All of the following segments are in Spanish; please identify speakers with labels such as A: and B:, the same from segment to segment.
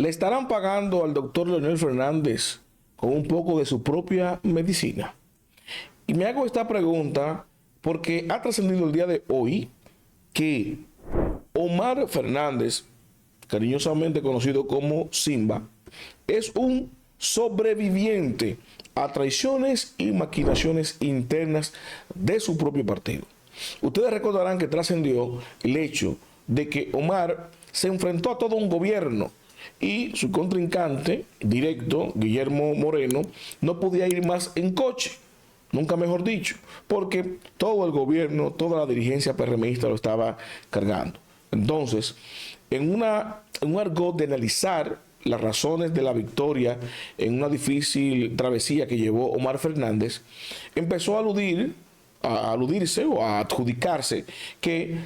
A: ¿Le estarán pagando al doctor Leonel Fernández con un poco de su propia medicina? Y me hago esta pregunta porque ha trascendido el día de hoy que Omar Fernández, cariñosamente conocido como Simba, es un sobreviviente a traiciones y maquinaciones internas de su propio partido. Ustedes recordarán que trascendió el hecho de que Omar se enfrentó a todo un gobierno y su contrincante directo, Guillermo Moreno, no podía ir más en coche, nunca mejor dicho, porque todo el gobierno, toda la dirigencia PRMista lo estaba cargando. Entonces, en un argot de analizar las razones de la victoria en una difícil travesía que llevó Omar Fernández, empezó a aludirse o a adjudicarse que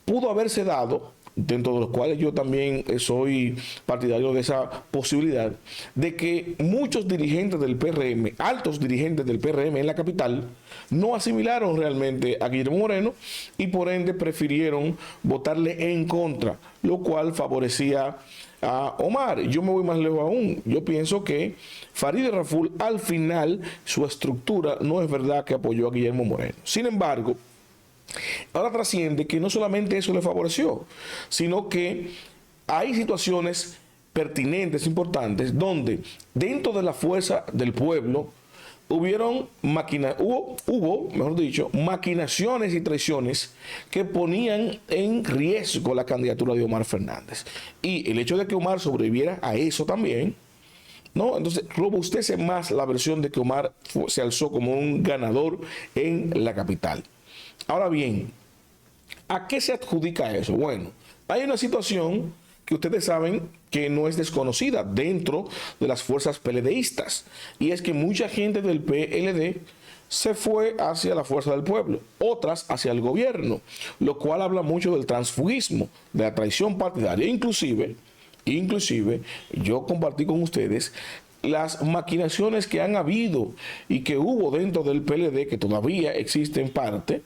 A: pudo haberse dado, dentro de los cuales yo también soy partidario de esa posibilidad, de que muchos dirigentes del PRM, altos dirigentes del PRM en la capital, no asimilaron realmente a Guillermo Moreno y por ende prefirieron votarle en contra, lo cual favorecía a Omar. Yo me voy más lejos aún. Yo pienso que Farideh Raful, al final, su estructura no es verdad que apoyó a Guillermo Moreno. Sin embargo, ahora trasciende que no solamente eso le favoreció, sino que hay situaciones pertinentes, importantes, donde dentro de la fuerza del pueblo hubo, mejor dicho, maquinaciones y traiciones que ponían en riesgo la candidatura de Omar Fernández. Y el hecho de que Omar sobreviviera a eso también, ¿no? Entonces, robustece más la versión de que Omar se alzó como un ganador en la capital. Ahora bien, ¿a qué se adjudica eso? Bueno, hay una situación que ustedes saben que no es desconocida dentro de las fuerzas PLDistas, y es que mucha gente del PLD se fue hacia la fuerza del pueblo, otras hacia el gobierno, lo cual habla mucho del transfugismo, de la traición partidaria. Inclusive, yo compartí con ustedes las maquinaciones que han habido y que hubo dentro del PLD, que todavía existe en parte,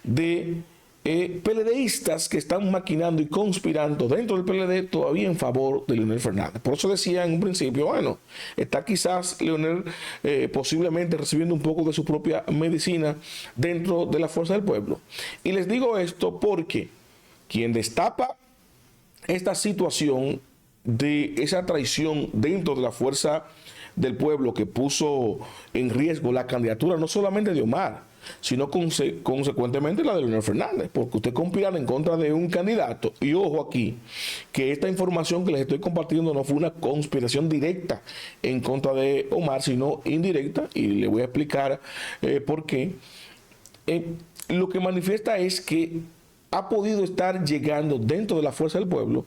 A: de PLDistas que están maquinando y conspirando dentro del PLD todavía en favor de Leonel Fernández. Por eso decía en un principio, bueno, está quizás Leonel posiblemente recibiendo un poco de su propia medicina dentro de la fuerza del pueblo. Y les digo esto porque quien destapa esta situación de esa traición dentro de la fuerza del pueblo que puso en riesgo la candidatura no solamente de Omar, sino consecuentemente la de Leonel Fernández, porque usted conspirar en contra de un candidato, y ojo aquí, que esta información que les estoy compartiendo no fue una conspiración directa en contra de Omar, sino indirecta, y le voy a explicar por qué. Lo que manifiesta es que ha podido estar llegando dentro de la fuerza del pueblo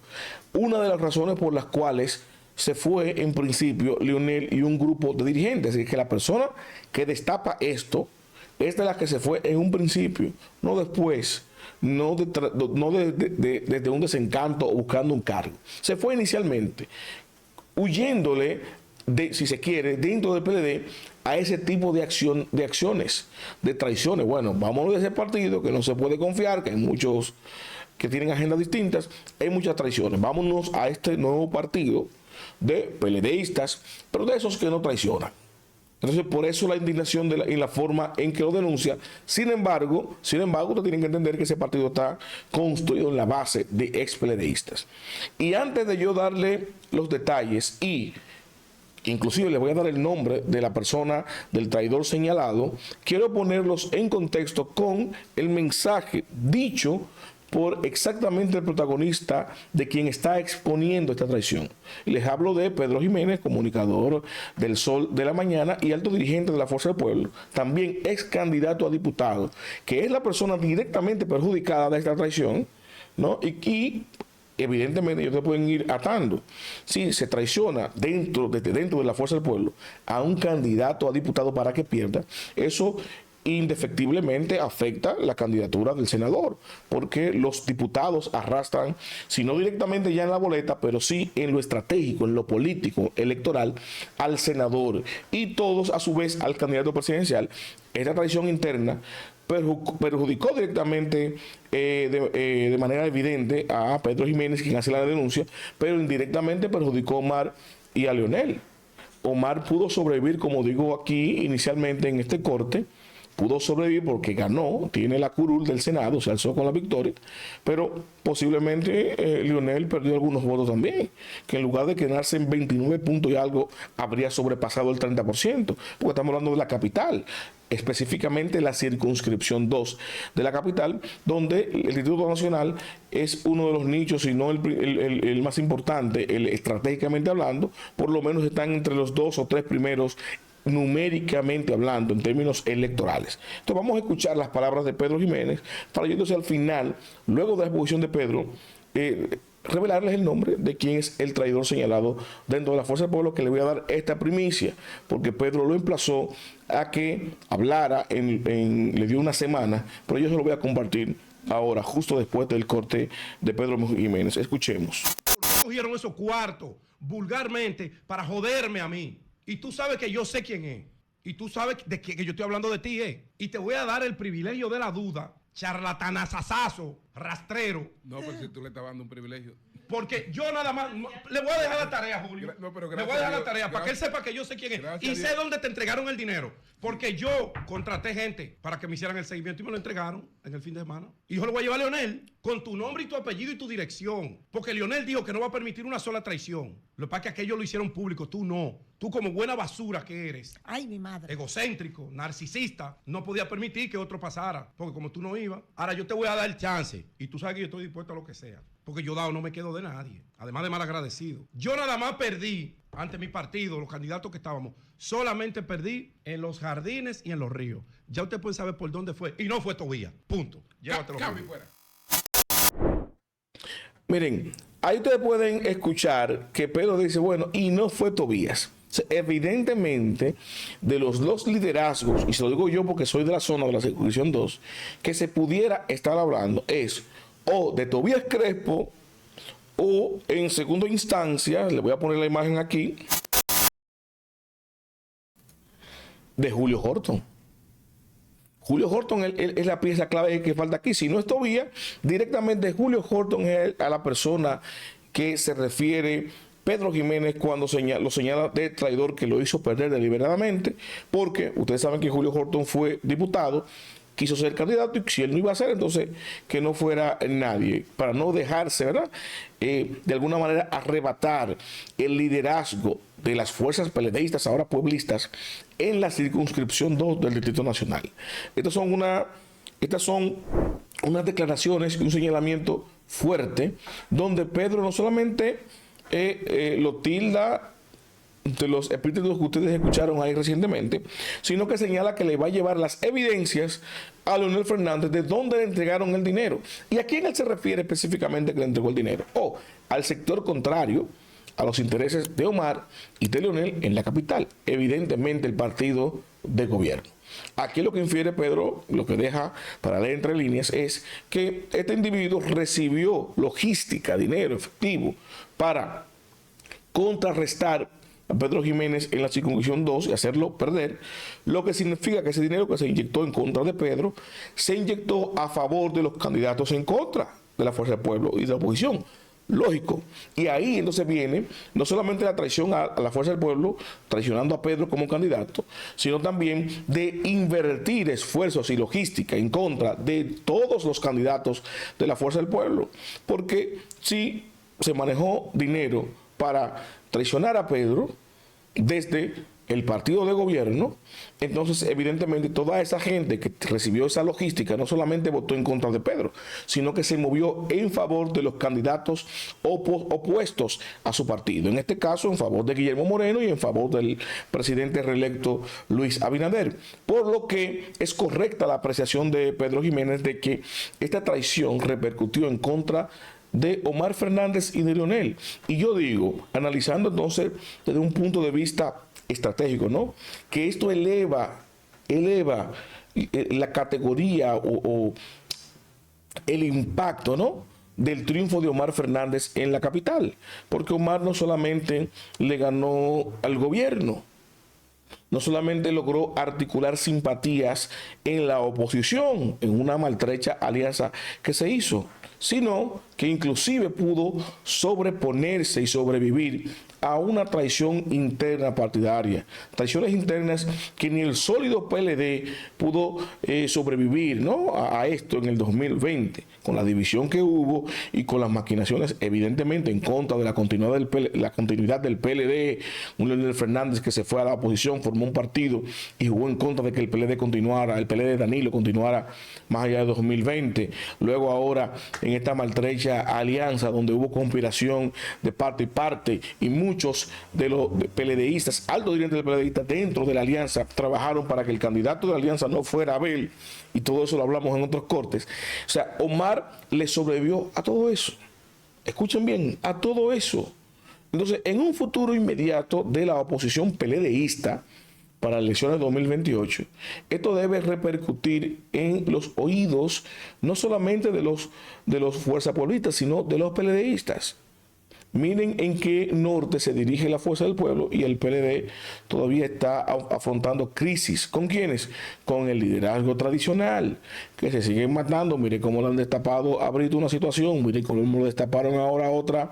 A: una de las razones por las cuales se fue en principio Leonel y un grupo de dirigentes. Es que la persona que destapa esto es de la que se fue en un principio, no después, no desde un desencanto o buscando un cargo. Se fue inicialmente huyéndole, si se quiere, dentro del PLD a ese tipo de acciones, de traiciones. Bueno, vámonos de ese partido que no se puede confiar, que hay muchos que tienen agendas distintas, hay muchas traiciones. Vámonos a este nuevo partido de PLDistas, pero de esos que no traicionan. Entonces, por eso la indignación y la forma en que lo denuncia. Sin embargo, ustedes tienen que entender que ese partido está construido en la base de ex-PLDistas. Y antes de yo darle los detalles y inclusive les voy a dar el nombre de la persona, del traidor señalado, quiero ponerlos en contexto con el mensaje dicho por exactamente el protagonista de quien está exponiendo esta traición. Les hablo de Pedro Jiménez, comunicador del Sol de la Mañana y alto dirigente de la Fuerza del Pueblo, también ex candidato a diputado, que es la persona directamente perjudicada de esta traición, ¿no? Y evidentemente ellos se pueden ir atando. Si se traiciona desde dentro de la Fuerza del Pueblo a un candidato a diputado para que pierda, eso indefectiblemente afecta la candidatura del senador, porque los diputados arrastran, si no directamente ya en la boleta, pero sí en lo estratégico, en lo político, electoral, al senador y todos a su vez al candidato presidencial. Esta traición interna perjudicó directamente de manera evidente a Pedro Jiménez, quien hace la denuncia, pero indirectamente perjudicó a Omar y a Leonel. Omar pudo sobrevivir, como digo aquí inicialmente en este corte, pudo sobrevivir porque ganó, tiene la curul del Senado, se alzó con la victoria, pero posiblemente Leonel perdió algunos votos también, que en lugar de quedarse en 29 puntos y algo, habría sobrepasado el 30%, porque estamos hablando de la capital, específicamente la circunscripción 2 de la capital, donde el Instituto Nacional es uno de los nichos, si no el más importante, estratégicamente hablando, por lo menos están entre los 2 o 3 primeros numéricamente hablando, en términos electorales. Entonces vamos a escuchar las palabras de Pedro Jiménez para yéndose al final, luego de la exposición de Pedro, revelarles el nombre de quién es el traidor señalado dentro de la Fuerza del Pueblo, que le voy a dar esta primicia, porque Pedro lo emplazó a que hablara, le dio una semana, pero yo se lo voy a compartir ahora, justo después del corte de Pedro Jiménez. Escuchemos.
B: Cogieron esos cuartos vulgarmente para joderme a mí. Y tú sabes que yo sé quién es. Y tú sabes de que yo estoy hablando de ti, Y te voy a dar el privilegio de la duda, charlatanazazazo, rastrero.
C: No, pero si tú le estás dando un privilegio.
B: Porque yo nada más, le voy a dejar la tarea, Julio.
C: No, pero
B: le voy a dejar la tarea para que él sepa que yo sé quién es. Y sé dónde te entregaron el dinero. Porque yo contraté gente para que me hicieran el seguimiento y me lo entregaron en el fin de semana. Y yo le voy a llevar a Leonel con tu nombre y tu apellido y tu dirección. Porque Leonel dijo que no va a permitir una sola traición. Lo que pasa es que aquellos lo hicieron público, tú no. Tú como buena basura que eres.
D: Ay, mi madre.
B: Egocéntrico, narcisista, no podía permitir que otro pasara. Porque como tú no ibas, ahora yo te voy a dar el chance. Y tú sabes que yo estoy dispuesto a lo que sea. Porque yo dado no me quedo de nadie. Además de mal agradecido. Yo nada más perdí ante mi partido, los candidatos que estábamos. Solamente perdí en los Jardines y en los Ríos. Ya usted puede saber por dónde fue. Y no fue Tobías. Punto. Llévatelo.
C: Fuera.
A: Miren, ahí ustedes pueden escuchar que Pedro dice, bueno, y no fue Tobías. O sea, evidentemente, de los dos liderazgos, y se lo digo yo porque soy de la zona de la circunscripción 2, que se pudiera estar hablando es o de Tobías Crespo, o en segunda instancia, le voy a poner la imagen aquí, de Julio Horton. Julio Horton es la pieza clave que falta aquí. Si no es Tobías, directamente Julio Horton es a la persona que se refiere Pedro Jiménez cuando lo señala de traidor, que lo hizo perder deliberadamente, porque ustedes saben que Julio Horton fue diputado, quiso ser candidato, y si él no iba a ser, entonces que no fuera nadie, para no dejarse, ¿verdad?, de alguna manera arrebatar el liderazgo de las fuerzas peledeístas, ahora pueblistas, en la circunscripción 2 del Distrito Nacional. Estas son unas declaraciones y un señalamiento fuerte, donde Pedro no solamente lo tilda de los epítetos que ustedes escucharon ahí recientemente, sino que señala que le va a llevar las evidencias a Leonel Fernández de dónde le entregaron el dinero. ¿Y a quién él se refiere específicamente que le entregó el dinero? O al sector contrario a los intereses de Omar y de Leonel en la capital, evidentemente el partido de gobierno. Aquí lo que infiere Pedro, lo que deja para leer entre líneas, es que este individuo recibió logística, dinero, efectivo, para contrarrestar a Pedro Jiménez en la circunscripción 2 y hacerlo perder, lo que significa que ese dinero que se inyectó en contra de Pedro, se inyectó a favor de los candidatos en contra de la Fuerza del Pueblo y de la oposición. Lógico. Y ahí entonces viene no solamente la traición a la Fuerza del Pueblo, traicionando a Pedro como candidato, sino también de invertir esfuerzos y logística en contra de todos los candidatos de la Fuerza del Pueblo. Porque si se manejó dinero para traicionar a Pedro desde el partido de gobierno, entonces evidentemente toda esa gente que recibió esa logística no solamente votó en contra de Pedro, sino que se movió en favor de los candidatos opuestos a su partido. En este caso, en favor de Guillermo Moreno y en favor del presidente reelecto Luis Abinader. Por lo que es correcta la apreciación de Pedro Jiménez de que esta traición repercutió en contra de Omar Fernández y de Leonel. Y yo digo, analizando entonces desde un punto de vista estratégico, ¿no?, que esto eleva la categoría o el impacto, ¿no?, del triunfo de Omar Fernández en la capital, porque Omar no solamente le ganó al gobierno, no solamente logró articular simpatías en la oposición, en una maltrecha alianza que se hizo, sino que inclusive pudo sobreponerse y sobrevivir a una traición interna partidaria. Traiciones internas que ni el sólido PLD pudo sobrevivir, ¿no?, a esto en el 2020, con la división que hubo y con las maquinaciones evidentemente en contra de la continuidad del PLD. Un Leonel Fernández que se fue a la oposición, formó un partido y jugó en contra de que el PLD continuara, el PLD de Danilo continuara más allá de 2020. Luego ahora en esta maltrecha alianza donde hubo conspiración de parte y parte, y muchos de los PLDistas, altos dirigentes del PLDistas dentro de la alianza, trabajaron para que el candidato de la alianza no fuera Abel, y todo eso lo hablamos en otros cortes. O sea, Omar le sobrevivió a todo eso. Escuchen bien, a todo eso. Entonces, en un futuro inmediato de la oposición PLDista para las elecciones de 2028, esto debe repercutir en los oídos no solamente de los fuerzas pueblistas, sino de los PLDistas. Miren en qué norte se dirige la Fuerza del Pueblo, y el PLD todavía está afrontando crisis. ¿Con quiénes? Con el liderazgo tradicional, que se siguen matando. Miren cómo le han destapado a Brito una situación, miren cómo lo destaparon ahora otra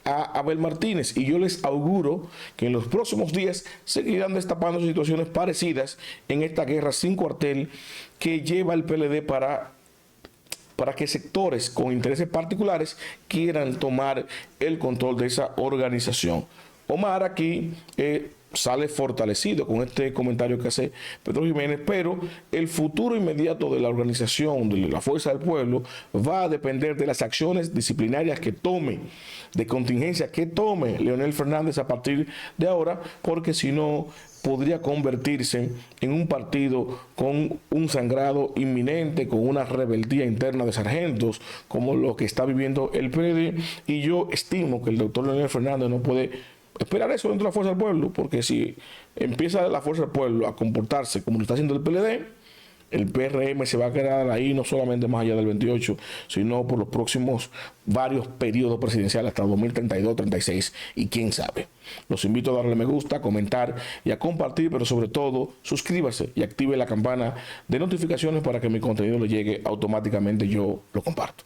A: a Abel Martínez. Y yo les auguro que en los próximos días seguirán destapando situaciones parecidas en esta guerra sin cuartel que lleva el PLD para que sectores con intereses particulares quieran tomar el control de esa organización. Omar aquí sale fortalecido con este comentario que hace Pedro Jiménez, pero el futuro inmediato de la organización, de la Fuerza del Pueblo, va a depender de las acciones disciplinarias que tome, de contingencia que tome Leonel Fernández a partir de ahora, porque si no podría convertirse en un partido con un sangrado inminente, con una rebeldía interna de sargentos, como lo que está viviendo el PLD. Y yo estimo que el doctor Leonel Fernández no puede esperar eso dentro de la Fuerza del Pueblo, porque si empieza la Fuerza del Pueblo a comportarse como lo está haciendo el PLD, el PRM se va a quedar ahí no solamente más allá del 28, sino por los próximos varios periodos presidenciales hasta 2032, 36 y quién sabe. Los invito a darle me gusta, a comentar y a compartir, pero sobre todo suscríbase y active la campana de notificaciones para que mi contenido le llegue automáticamente. Yo lo comparto.